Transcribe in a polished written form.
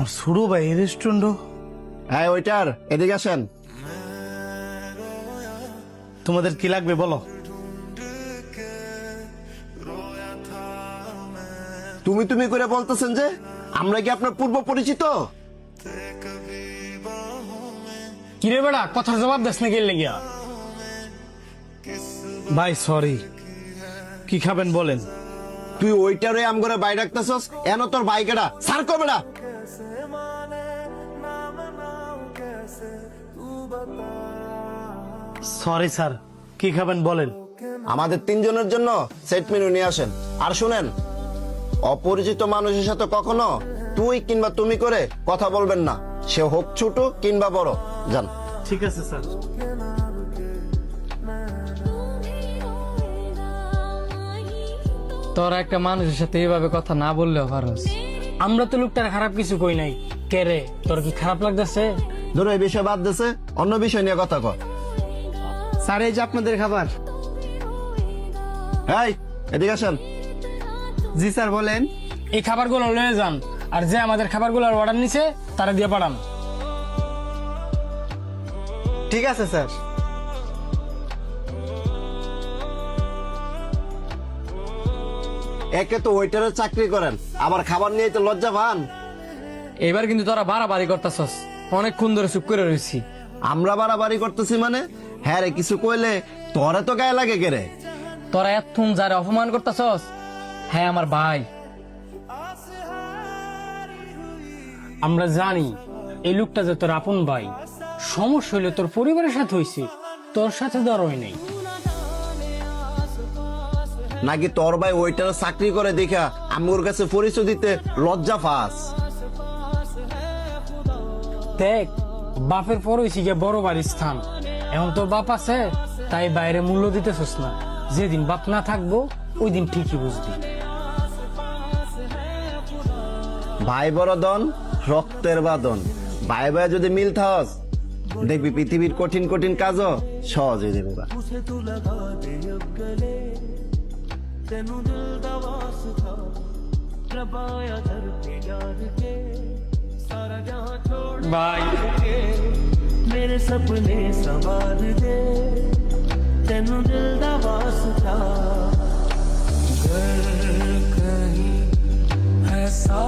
আমার ছোট ভাই রেস্টুরেন্ট। হ্যাঁ ওইটার এদিকে আসেন। তোমাদের কি লাগবে বলো। তুমি তুমি করে বলতেছেন যে আমরা কি আপনার পূর্ব পরিচিত? কিরে বেড়া কথার জবাব দেশ না গেলে গিয়া। ভাই সরি, কি খাবেন বলেন। তুই ওইটারে আম করে বাই রাখতেছস, এন তোর বাইকেরা সার করবে না। সরি স্যার, কি খাবেন বলেন। আমাদের তিনজনের জন্য সেট মেনু নিয়ে আসেন। আর শুনেন, অপরিচিত মানুষের সাথে কখনো তুই কিংবা তুমি করে কথা বলবেন না, সে হোক ছোট কিংবা বড়। যান। ঠিক আছে স্যার। তোরা একটা মানুষের সাথে এইভাবে কথা না বললেও পারস। আমরা তো লোকটার খারাপ কিছু কই নাই। কে রে, তোর কি খারাপ লাগতেছে? ধরো এই বিষয় বাদ দিছে, অন্য বিষয় নিয়ে কথা কর। স্যার এই যে আপনাদের খাবার। এই এদিকে আসেন। জি স্যার বলেন। এই খাবারগুলো লয়ে যান, আর যে আমাদের খাবারগুলোর অর্ডার নিছে তারা দিয়ে পাঠান। ঠিক আছে স্যার। একে তো ওয়েটারের চাকরি করেন, আবার খাবার নিয়ে তো লজ্জা পান। এবার কিন্তু তোরা বাড়াবাড়ি করতেছস, অনেকক্ষণ ধরে চুপ করে রয়েছি। আমরা বাড়াবাড়ি করতেছি মানে? হ্যাঁ রে, কিছু কইলে তোরে তো গায়ে লাগে কে রে? তোরা এতক্ষণ যারা অপমান করতেছস, হ্যাঁ আমার ভাই। আমরা জানি এই লোকটা যে তোর আপন ভাই। সমস্যা হইলে তোর পরিবারের সাথে হয়েছে, তোর সাথে ধর হয় নাই। নাকি তোর ভাই ওইটার চাকরি করে দেখা আম্মুর কাছে পরিচয় দিতে লজ্জা পাস? দেখ, বাপের পর হয়েছি গিয়ে বড় বাড়ির স্থান। এখন তোর বাপ আছে তাই বাইরে মূল্য দিতেছস না। যেদিন বাপ না থাকবো ওই দিন ঠিকই বুঝবি। ভাই বড় দন, রক্তের বাদন। ভাই ভাই যদি মিল থাকস, দেখবি পৃথিবীর কঠিন কঠিন কাজও সহজ হয়ে যাবে। तेनू दिल दा वास्ता रबाया दर पे याद के सारा जहां छोड़ ভাই के मेरे सपने संवार दे तेनू दिल दा वास्ता घर कहीं ऐसा